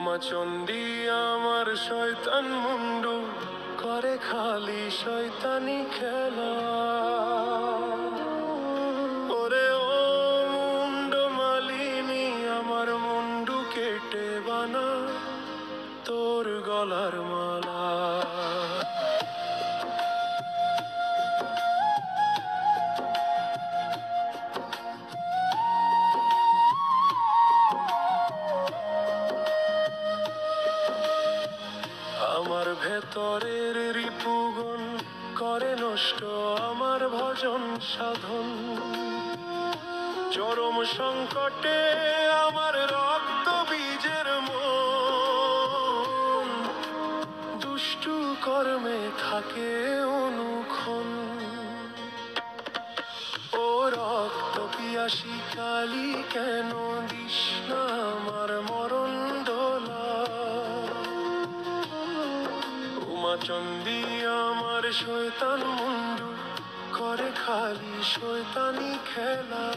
উমা চণ্ডী আমার শয়তান মুন্ডু করে খালি শয়তানি খেলা। ওরে ও মুন্ড মালিনী আমার মুন্ডু কেটে বানা তোর গলার মালা। আমার ভেতরের রিপুগুণ করে নষ্ট আমার ভজন সাধন। চরম সংকটে আমার রক্ত বীজের মন দুষ্টু কর্মে থাকে অনুক্ষণ। ও রক্ত পিয়াসী কালী কেন দিস না আমার মরণ দোলা। উমা চণ্ডী আমার শয়তান মুন্ডু করে খালি শয়তানি খেলা।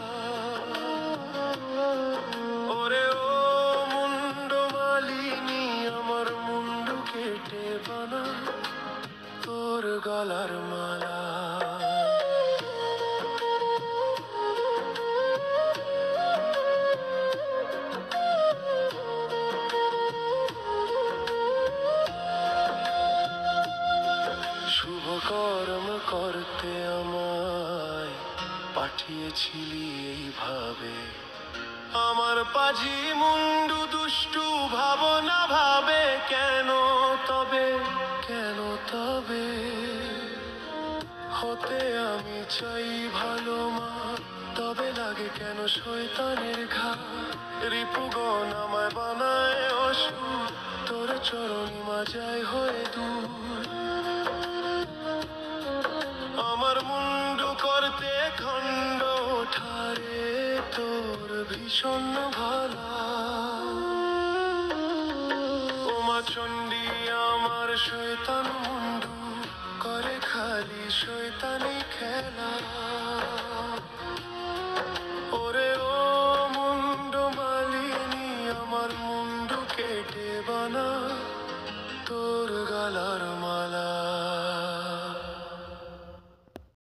ওরে ও মুন্ড মালিনী আমার মুন্ডু কেটে বানা তোর গলার মালা। শুভ কর্ম করতে আমায় পাঠিয়েছিলি এইভাবে। আমার পাজি মুন্ডু দুষ্টু ভাবনা ভাবে কেন তবে, কেন তবে হতে আমি চাই ভালো মা, তবে লাগে কেন শয়তানের ঘা। রিপুগণ আমায় বানায় অসুর, তোর চরণী মা যায় হয়ে দূর। আমার মুন্ডু করতে খণ্ড ওঠারে তোর ভীষণ ভালা। উমা চণ্ডী আমার শয়তান মুন্ডু করে খালি শয়তানি খেলা।